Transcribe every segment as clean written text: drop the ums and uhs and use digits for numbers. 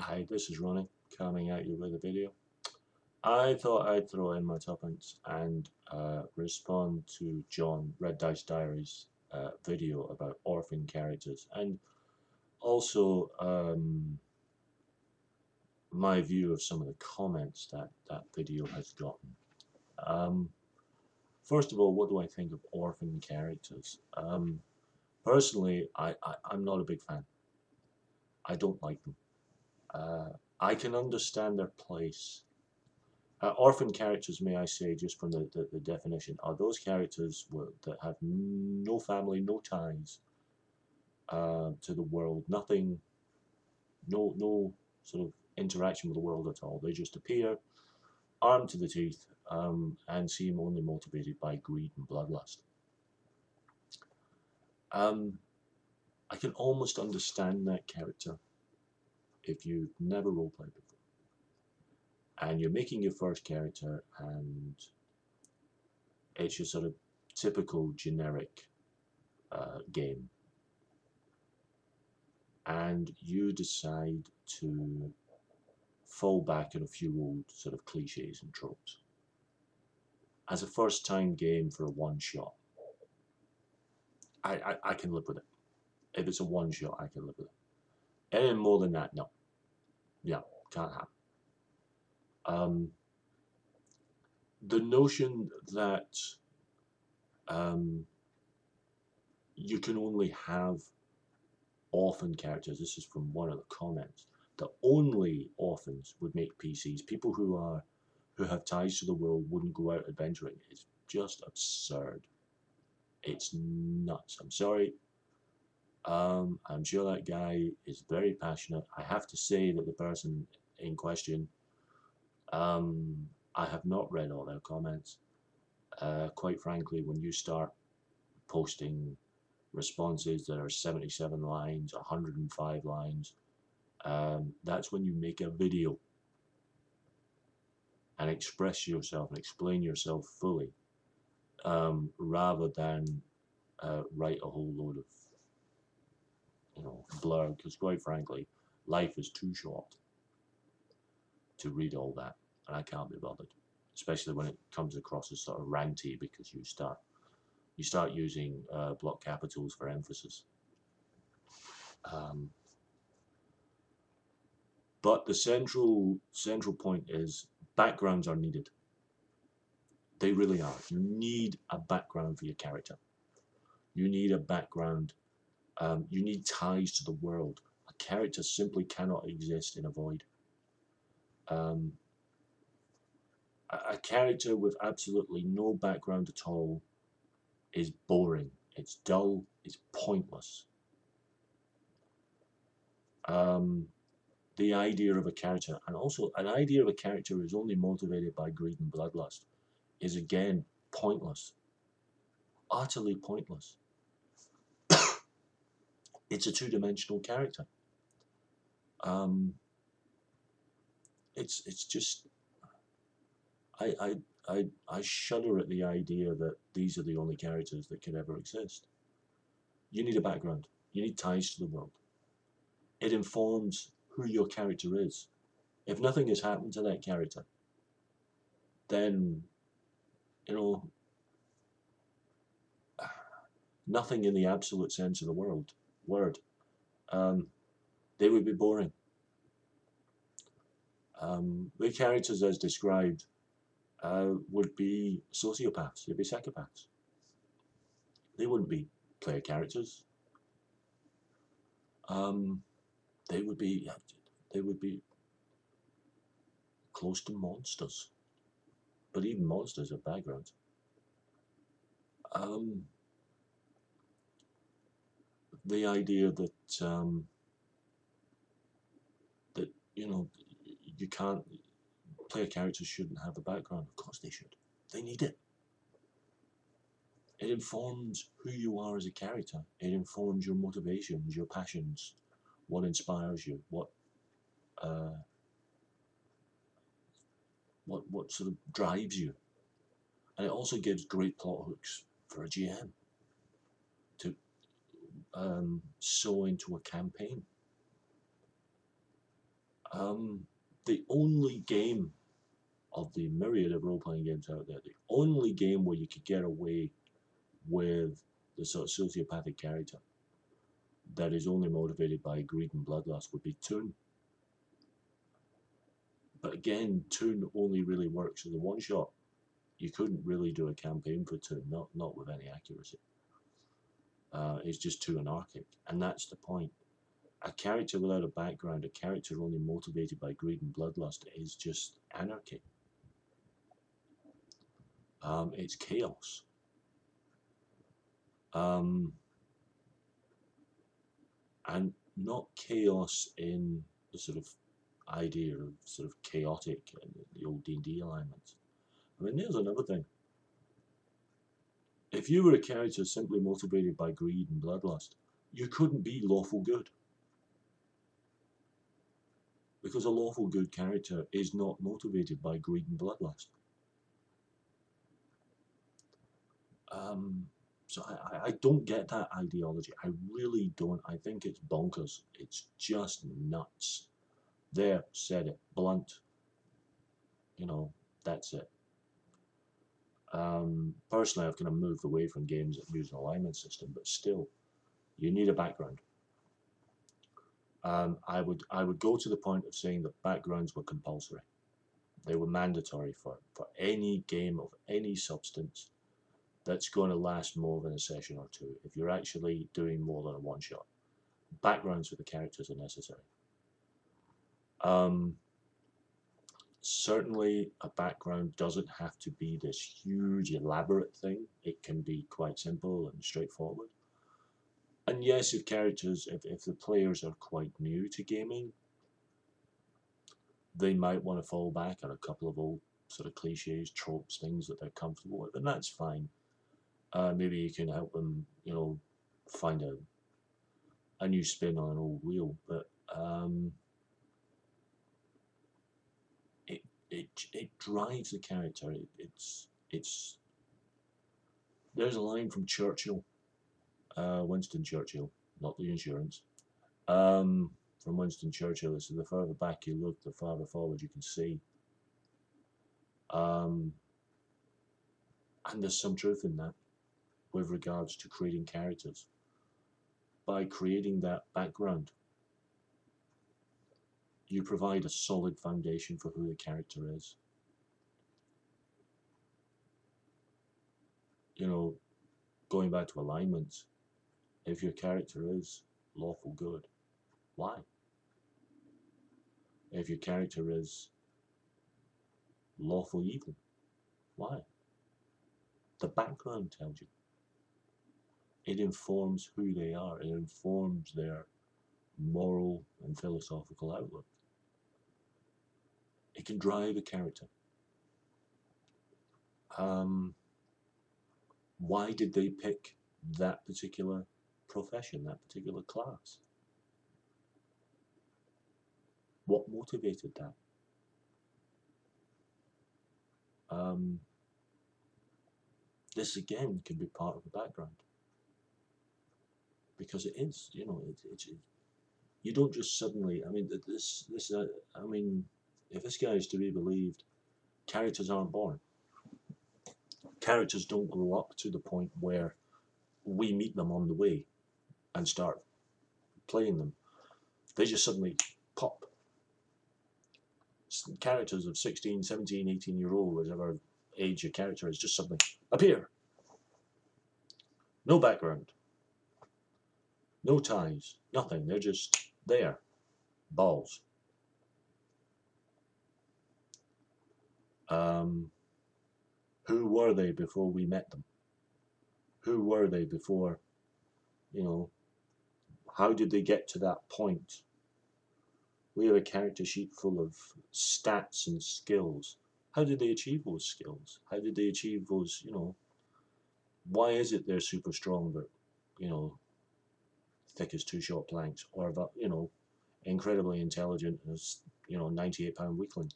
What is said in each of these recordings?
Hi, this is Ronnie coming at you with a video. I thought I'd throw in my tuppence and respond to John Red Dice Diaries video about orphan characters and also my view of some of the comments that video has gotten. Um, First of all, what do I think of orphan characters? Personally, I'm not a big fan. I don't like them. Uh, I can understand their place. Orphan characters, may I say, just from the definition, are those characters that have no family, no ties to the world, nothing, no sort of interaction with the world at all. They just appear, armed to the teeth, and seem only motivated by greed and bloodlust. Um, I can almost understand that character if you've never roleplayed before, and you're making your first character, and it's your sort of typical generic game, and you decide to fall back on a few old sort of cliches and tropes. As a first time game for a one shot, I can live with it. If it's a one shot, I can live with it. Anything more than that, no. Yeah, can't happen. The notion that um, you can only have orphan characters, this is from one of the comments, that only orphans would make PCs. People who have ties to the world wouldn't go out adventuring. It's just absurd. It's nuts. I'm sorry. I'm sure that guy is very passionate. I have to say that the person in question, I have not read all their comments. Quite frankly, when you start posting responses that are 77 lines, 105 lines, that's when you make a video and express yourself and explain yourself fully, rather than write a whole load of blur. Because quite frankly, life is too short to read all that, and I can't be bothered, especially when it comes across as sort of ranty because you start using block capitals for emphasis. Um, but the central point is backgrounds are needed. They really are. You need a background for your character. You need a background. You need ties to the world. A character simply cannot exist in a void. Um, a character with absolutely no background at all is boring. It's dull. It's pointless. Um, the idea of a character, and also an idea of a character who is only motivated by greed and bloodlust, is again pointless. Utterly pointless. It's a two-dimensional character. Um, it's just I shudder at the idea that these are the only characters that could ever exist. You need a background. You need ties to the world. It informs who your character is. If nothing has happened to that character, then you know nothing in the absolute sense of the word. Um, they would be boring. The characters as described would be sociopaths. They'd be psychopaths. They wouldn't be player characters. Um, they would be close to monsters. But even monsters have backgrounds. Um, the idea that you can't player characters shouldn't have a background. Of course they should. They need it. It informs who you are as a character. It informs your motivations, your passions, what inspires you, uh, what sort of drives you, and it also gives great plot hooks for a GM to sew into a campaign. The only game of the myriad of role-playing games out there, the only game where you could get away with the sort of sociopathic character that is only motivated by greed and bloodlust would be Toon. But again, Toon only really works as a one-shot. You couldn't really do a campaign for Toon, not with any accuracy. It's just too anarchic, and that's the point. A character without a background, a character only motivated by greed and bloodlust, is just anarchy. It's chaos. And not chaos in the sort of idea of sort of chaotic and the old D&D alignments. I mean, there's another thing. If you were a character simply motivated by greed and bloodlust, you couldn't be lawful good. Because a lawful good character is not motivated by greed and bloodlust. So I don't get that ideology. I really don't. I think it's bonkers. It's just nuts. There, said it. Blunt. You know, that's it. Personally, I've kind of moved away from games that use an alignment system, but still, you need a background. I would go to the point of saying that backgrounds were compulsory. They were mandatory for any game of any substance that's going to last more than a session or two. If you're actually doing more than a one shot, backgrounds for the characters are necessary. Certainly, a background doesn't have to be this huge, elaborate thing. It can be quite simple and straightforward. And yes, if the players are quite new to gaming, they might want to fall back on a couple of old sort of cliches, tropes, things that they're comfortable with, and that's fine. Maybe you can help them, find a new spin on an old wheel, but it drives the character. It's there's a line from Churchill, Winston Churchill, not the insurance. From Winston Churchill, it says, "The further back you look, the farther forward you can see." And there's some truth in that with regards to creating characters. By creating that background, you provide a solid foundation for who the character is. Going back to alignments, if your character is lawful good, why? If your character is lawful evil, why? The background tells you. It informs who they are. It informs their moral and philosophical outlook. It can drive a character. Why did they pick that particular profession, that particular class? What motivated that? This again can be part of the background, because it is, you don't just suddenly. I mean, if this guy is to be believed, characters aren't born. Characters don't grow up to the point where we meet them on the way and start playing them. They just suddenly pop. Characters of 16, 17, 18-year-old, whatever age your character is, just suddenly appear. No background. No ties. Nothing. They're just there. Balls. Who were they before we met them? Who were they before, how did they get to that point? We have a character sheet full of stats and skills. How did they achieve those skills? How did they achieve those, why is it they're super strong but, thick as two short planks, or, incredibly intelligent as, 98-pound weakling?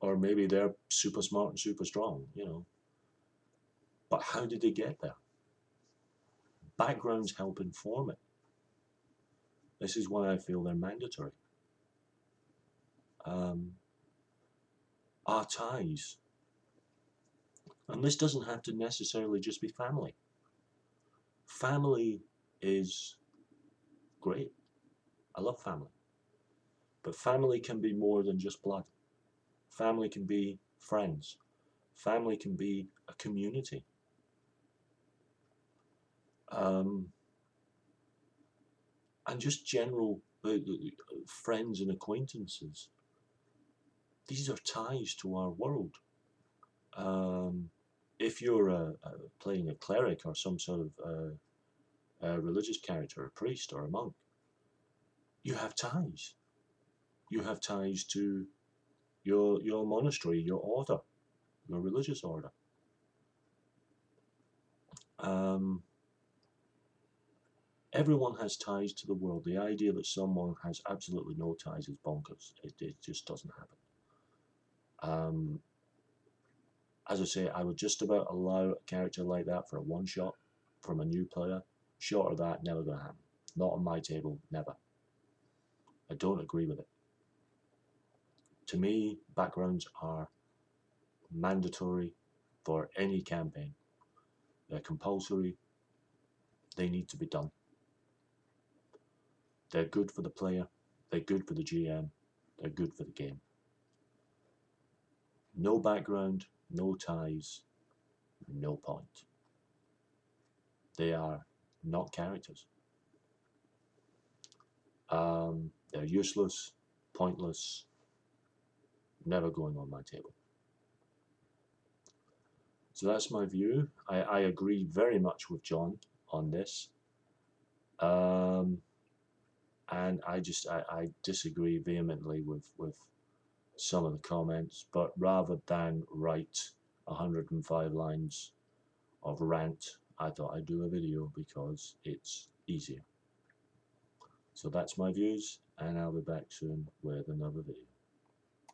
Or maybe they're super smart and super strong, But how did they get there? Backgrounds help inform it. This is why I feel they're mandatory. Our ties, and this doesn't have to necessarily just be family. Family is great. I love family. But family can be more than just blood. Family can be friends. Family can be a community. And just general friends and acquaintances. These are ties to our world. If you're playing a cleric or some sort of a religious character, a priest or a monk, you have ties. You have ties to your monastery, your order, your religious order. Everyone has ties to the world. The idea that someone has absolutely no ties is bonkers. It just doesn't happen. As I say, I would just about allow a character like that for a one-shot from a new player. Short of that, never going to happen. Not on my table, never. I don't agree with it. To me, backgrounds are mandatory for any campaign. They're compulsory. They need to be done. They're good for the player. They're good for the GM. They're good for the game. No background, no ties, no point. They are not characters. They're useless, pointless, never going on my table. So that's my view. I agree very much with John on this. And I disagree vehemently with some of the comments, but rather than write 105 lines of rant, I thought I'd do a video because it's easier. So that's my views, and I'll be back soon with another video.